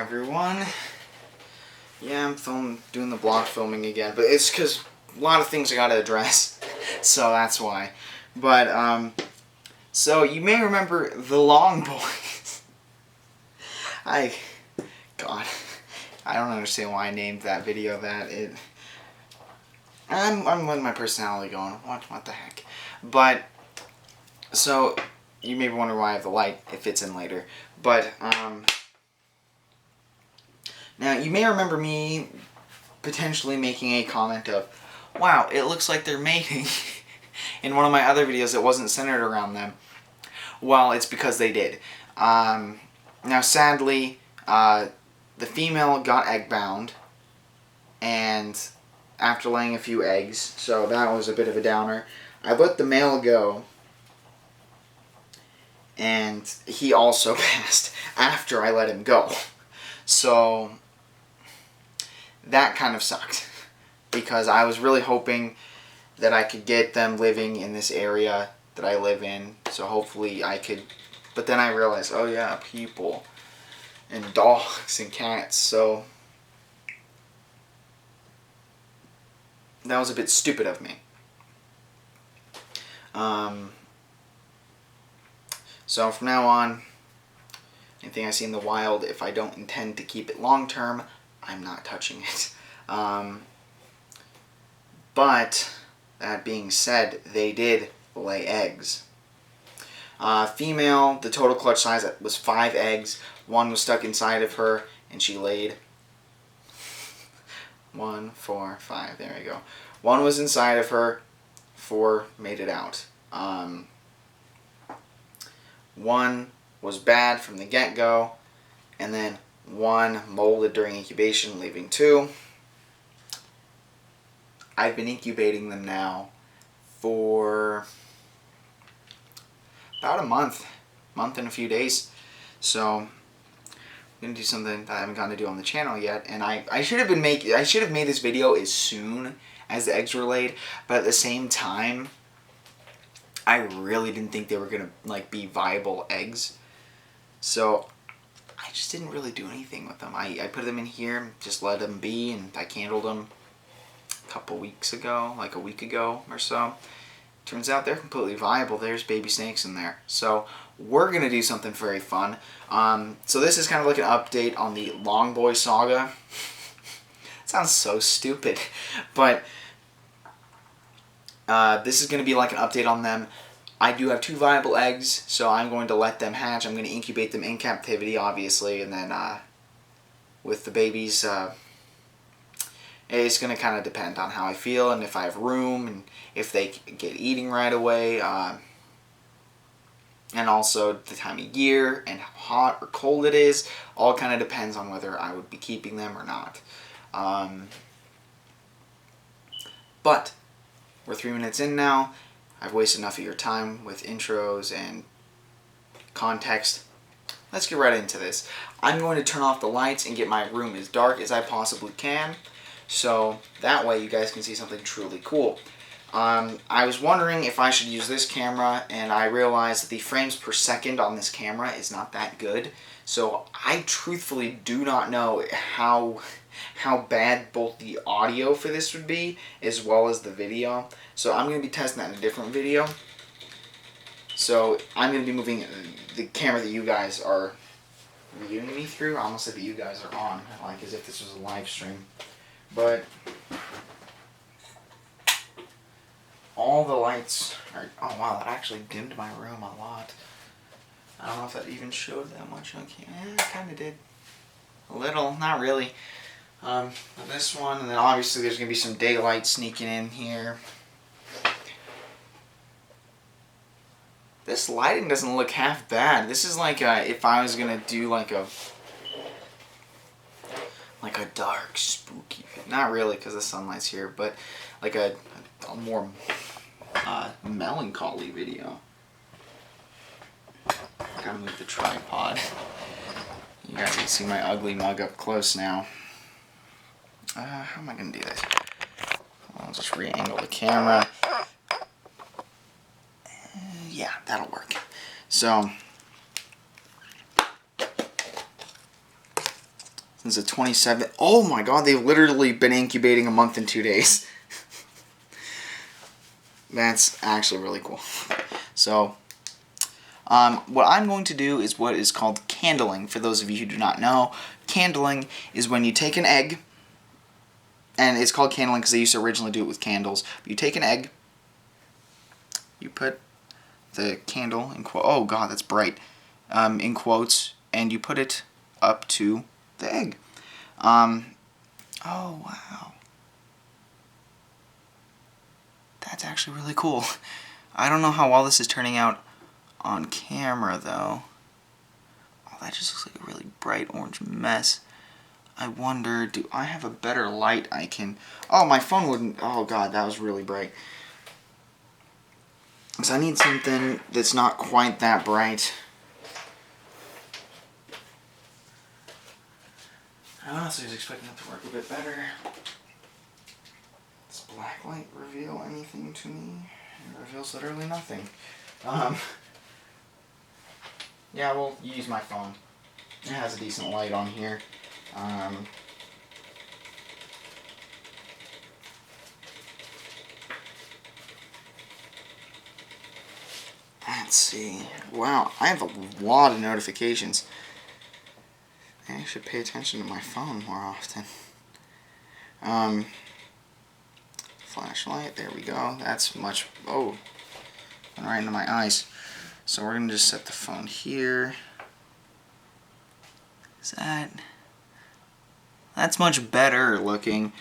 everyone. Yeah, I'm doing the block filming again, but it's because a lot of things I gotta address, so that's why. But, so you may remember the Long Boys. God, I don't understand why I named that video that. I'm letting my personality going. What the heck? But, so, you may wonder why I have the light. It fits in later. But, now, you may remember me potentially making a comment of, wow, it looks like they're mating in one of my other videos that wasn't centered around them. Well, it's because they did. Now, sadly, the female got egg-bound, and after laying a few eggs, so that was a bit of a downer. I let the male go, and he also passed after I let him go. So that kind of sucked, because I was really hoping that I could get them living in this area that I live in, so hopefully I could, but then I realized, oh yeah, people, and dogs, and cats, so that was a bit stupid of me. So from now on, anything I see in the wild, if I don't intend to keep it long term, I'm not touching it. But, that being said, they did lay eggs. Female, the total clutch size was 5 eggs. 1 was stuck inside of her, and she laid 1, 4, 5. There we go. 1 was inside of her. 4 made it out. 1 was bad from the get-go, and then 1 molded during incubation, leaving 2. I've been incubating them now for about a month and a few days. So I'm gonna do something that I haven't gotten to do on the channel yet, and I should have made this video as soon as the eggs were laid, but at the same time, I really didn't think they were gonna be viable eggs. So I just didn't really do anything with them. I put them in here, just let them be, and I candled them a couple weeks ago, like a week ago or so. Turns out they're completely viable. There's baby snakes in there. So we're going to do something very fun. So this is kind of like an update on the Long Boy saga. It sounds so stupid, but this is going to be like an update on them. I do have 2 viable eggs, so I'm going to let them hatch. I'm going to incubate them in captivity, obviously, and then with the babies, it's going to kind of depend on how I feel and if I have room and if they get eating right away, and also the time of year and how hot or cold it is. All kind of depends on whether I would be keeping them or not. But we're 3 minutes in now. I've wasted enough of your time with intros and context. Let's get right into this. I'm going to turn off the lights and get my room as dark as I possibly can, so that way you guys can see something truly cool. I was wondering if I should use this camera, and I realized that the frames per second on this camera is not that good, so I truthfully do not know how bad both the audio for this would be as well as the video. So I'm going to be testing that in a different video. So I'm going to be moving the camera that you guys are viewing me through. I almost said that you guys are on, like as if this was a live stream. But all the lights are, oh wow, that actually dimmed my room a lot. I don't know if that even showed that much on camera. It kind of did. A little, not really. This one, and then obviously there's going to be some daylight sneaking in here. This lighting doesn't look half bad. This is like if I was going to do like a dark, spooky, not really because the sunlight's here, but like a more melancholy video. Gotta move the tripod. You guys can see my ugly mug up close now. How am I going to do this? I'll just re-angle the camera. Yeah, that'll work. So, This is the 27th. Oh my god, they've literally been incubating a month and 2 days. That's actually really cool. So, what I'm going to do is what is called candling. For those of you who do not know, candling is when you take an egg, and it's called candling because they used to originally do it with candles. You take an egg, you put the candle in quote. Oh god, that's bright. In quotes, and you put it up to the egg. Oh wow, that's actually really cool. I don't know how well this is turning out on camera though. Oh, that just looks like a really bright orange mess. I wonder, do I have a better light I can... Oh, my phone wouldn't... Oh god, that was really bright. So I need something that's not quite that bright. I honestly was expecting it to work a bit better. Does black light reveal anything to me? It reveals literally nothing. Yeah, we'll use my phone. It has a decent light on here. Let's see. Wow, I have a lot of notifications. I should pay attention to my phone more often. Flashlight, there we go. That's much... Oh, went right into my eyes. So we're going to just set the phone here. Is that... That's much better looking.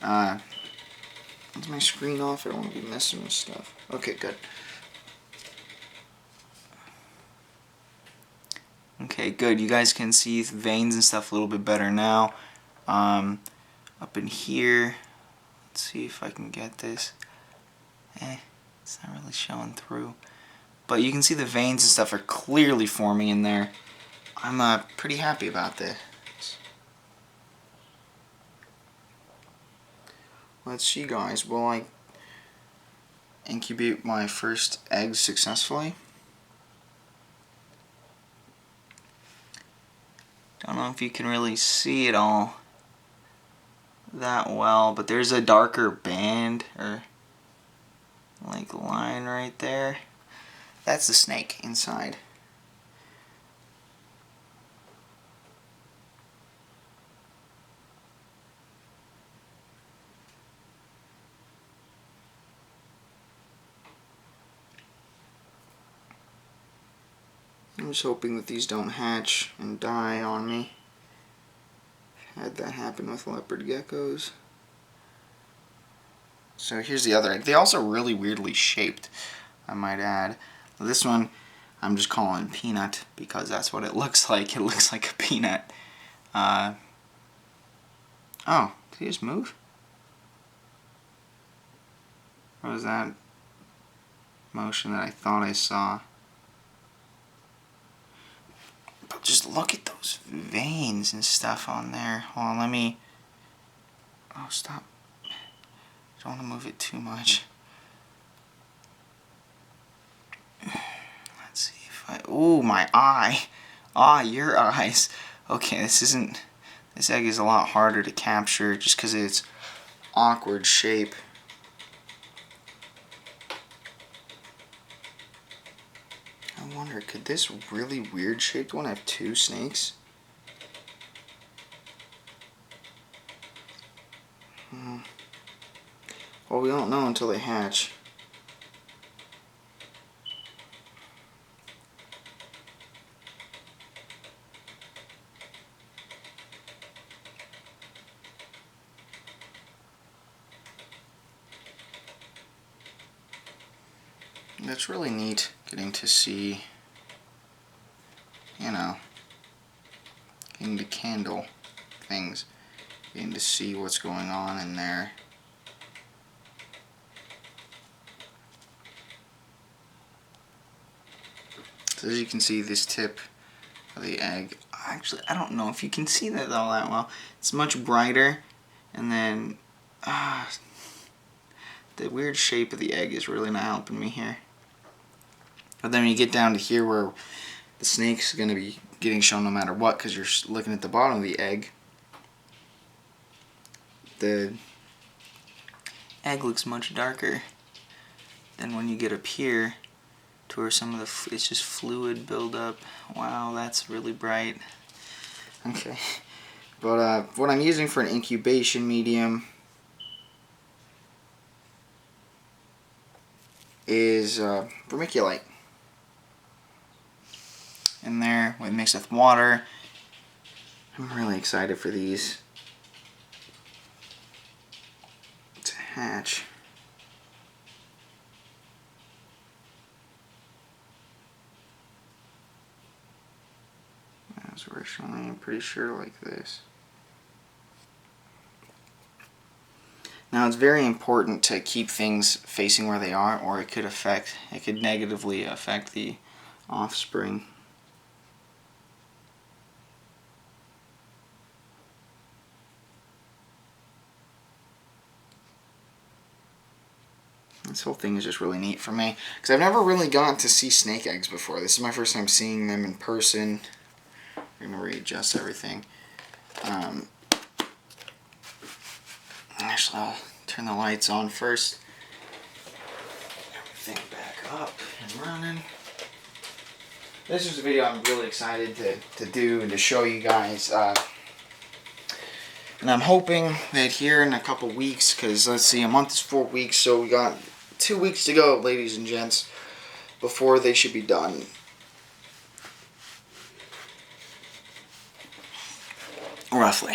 Is my screen off? I don't want to be messing with stuff. Okay, good. Okay, good. You guys can see the veins and stuff a little bit better now. Up in here, let's see if I can get this. It's not really showing through. But you can see the veins and stuff are clearly forming in there. I'm pretty happy about this. Let's see, guys. Will I incubate my first eggs successfully? Don't know if you can really see it all that well, but there's a darker band or like line right there. That's the snake inside. I'm just hoping that these don't hatch and die on me. Had that happen with leopard geckos. So here's the other egg. They also really weirdly shaped, I might add. This one I'm just calling Peanut because that's what it looks like. It looks like a peanut. Oh, did he just move? What was that motion that I thought I saw? But just look at those veins and stuff on there. Hold on, let me... Oh, stop. Don't want to move it too much. Let's see if I... Ooh, my eye. Ah, your eyes. Okay, this egg is a lot harder to capture just because of its awkward shape. I wonder, could this really weird shaped one have two snakes? Well, we don't know until they hatch. That's really neat getting to see, you know, getting to candle things, getting to see what's going on in there. So as you can see, this tip of the egg, actually I don't know if you can see that all that well. It's much brighter, and then the weird shape of the egg is really not helping me here. But then when you get down to here where the snake's going to be getting shown no matter what because you're looking at the bottom of the egg, the egg looks much darker than when you get up here to where some of the, it's just fluid buildup. Wow, that's really bright. Okay, but what I'm using for an incubation medium is vermiculite. In there, we mix with water. I'm really excited for these to hatch. That's originally, I'm pretty sure, like this. Now it's very important to keep things facing where they are, or it could negatively affect the offspring. This whole thing is just really neat for me, because I've never really gotten to see snake eggs before. This is my first time seeing them in person. I'm going to readjust everything. Actually, I'll turn the lights on first. Everything back up and running. This is a video I'm really excited to do and to show you guys. And I'm hoping that here in a couple weeks, because let's see, a month is 4 weeks, so we got 2 weeks to go, ladies and gents, before they should be done. Roughly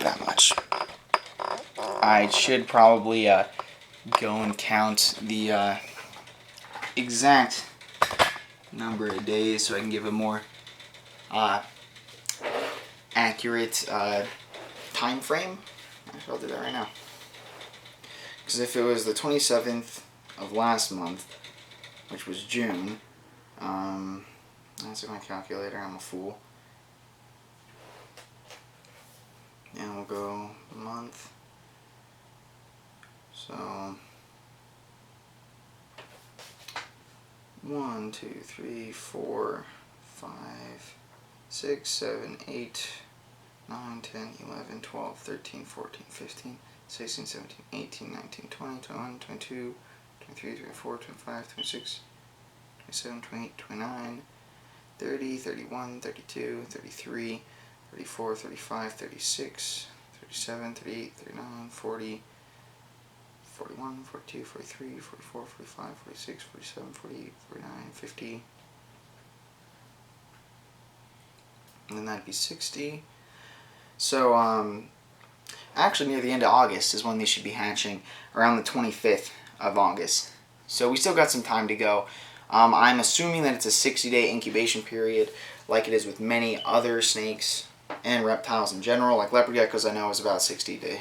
that much. I should probably go and count the exact number of days so I can give a more accurate time frame. Actually, I'll do that right now. Because if it was the 27th of last month, which was June, that's my calculator, I'm a fool. And we'll go month. So 1, 2, 3, 4, 5, 6, 7, 8, 9, 10, 11, 12, 13, 14, 15, 16, 17, 18, 19, 20, 21, 22, 23, 24, 25, 26, 27, 28, 29, 30, 31, 32, 33, 34, 35, 36, 37, 38, 39, 40, 41, 42, 43, 44, 45, 46, 47, 48, 49, 50. And then that'd be 60. So, actually near the end of August is when these should be hatching, around the 25th of August. So we still got some time to go. I'm assuming that it's a 60-day incubation period, like it is with many other snakes and reptiles in general. Like leopard geckos, I know is about 60 to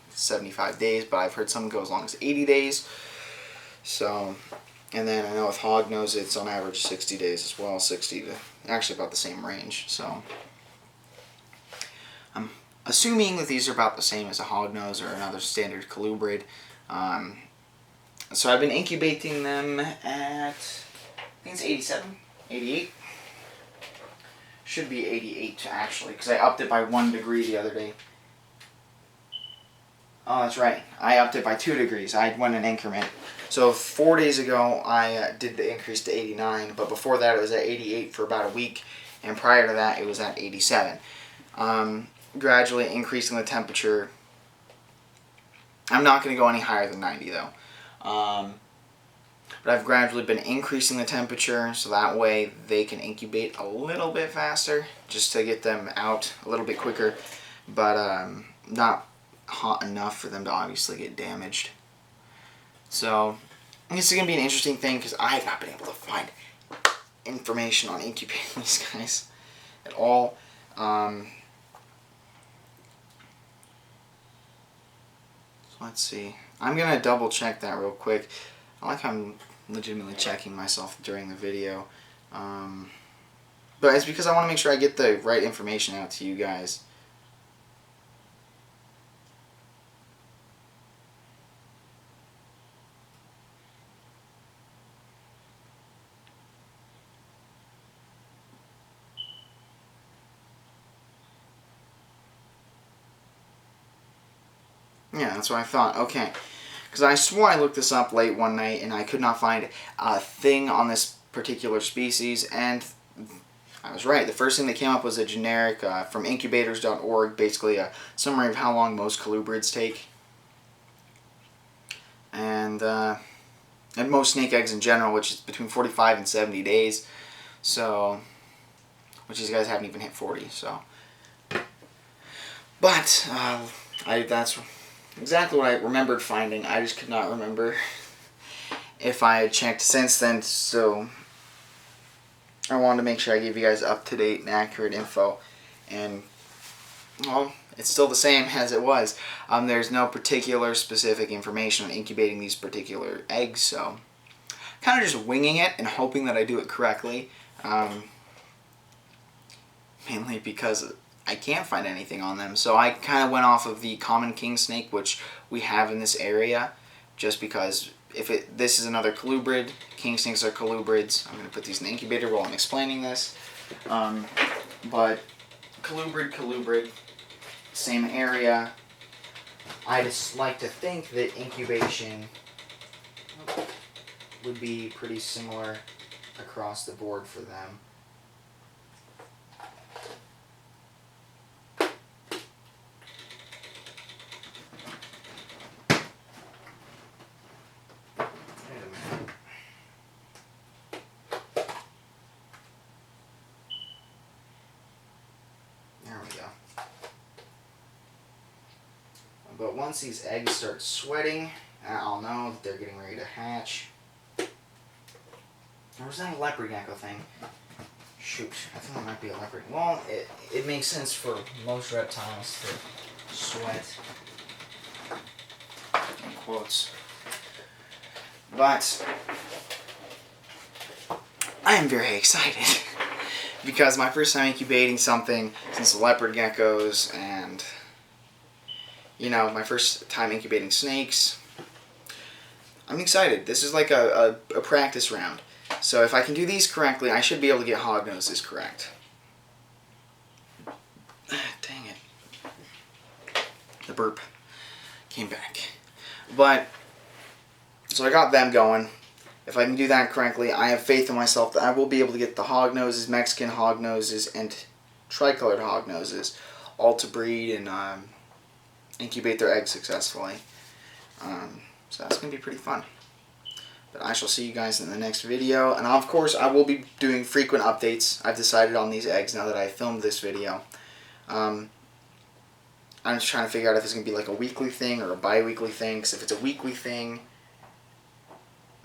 75 days, but I've heard some go as long as 80 days. So, and then I know with hognose it's on average 60 days as well, 60 to actually about the same range. So I'm assuming that these are about the same as a hognose or another standard colubrid. So I've been incubating them at, I think it's 87, 88. Should be 88 actually, because I upped it by 1 degree the other day. Oh, that's right. I upped it by 2 degrees. I went an increment. So 4 days ago, I did the increase to 89, but before that it was at 88 for about a week, and prior to that it was at 87. Gradually increasing the temperature. I'm not going to go any higher than 90 though. But I've gradually been increasing the temperature so that way they can incubate a little bit faster, just to get them out a little bit quicker, but not hot enough for them to obviously get damaged. So this is going to be an interesting thing because I have not been able to find information on incubating these guys at all. So let's see. I'm going to double check that real quick. I like how I'm legitimately checking myself during the video. But it's because I want to make sure I get the right information out to you guys. Yeah, that's what I thought. Okay. Because I swore I looked this up late one night and I could not find a thing on this particular species, and I was right. The first thing that came up was a generic from incubators.org, basically a summary of how long most colubrids take. And most snake eggs in general, which is between 45 and 70 days. So, which these guys haven't even hit 40, so. But, that's exactly what I remembered finding. I just could not remember if I had checked since then, so I wanted to make sure I gave you guys up-to-date and accurate info. And, well, it's still the same as it was. There's no particular specific information on incubating these particular eggs, so kind of just winging it and hoping that I do it correctly. Mainly because I can't find anything on them. So I kind of went off of the common king snake, which we have in this area, just because this is another colubrid. King snakes are colubrids. I'm going to put these in the incubator while I'm explaining this. But colubrid, same area. I just like to think that incubation would be pretty similar across the board for them. But once these eggs start sweating, I'll know that they're getting ready to hatch. Or was that a leopard gecko thing? Shoot, I think that might be a leopard. Well, it makes sense for most reptiles to sweat. In quotes. But I am very excited because my first time incubating something since the leopard geckos, and my first time incubating snakes. I'm excited. This is like a practice round. So if I can do these correctly, I should be able to get hognoses correct. Dang it. The burp came back. But, so I got them going. If I can do that correctly, I have faith in myself that I will be able to get the hognoses, Mexican hognoses, and tricolored hognoses all to breed and incubate their eggs successfully. So that's going to be pretty fun. But I shall see you guys in the next video. And of course, I will be doing frequent updates. I've decided on these eggs now that I filmed this video. I'm just trying to figure out if it's going to be like a weekly thing or a bi-weekly thing. Because if it's a weekly thing,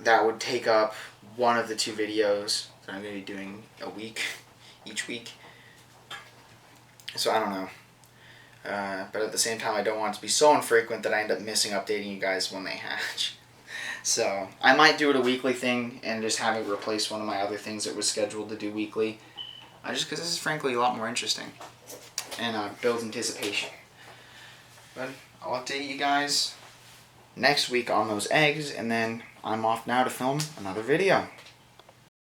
that would take up one of the two videos that I'm going to be doing a week, each week. So I don't know. But at the same time, I don't want it to be so infrequent that I end up missing updating you guys when they hatch. So I might do it a weekly thing and just have it replace one of my other things that was scheduled to do weekly. Just because this is frankly a lot more interesting and builds anticipation. But I'll update you guys next week on those eggs, and then I'm off now to film another video.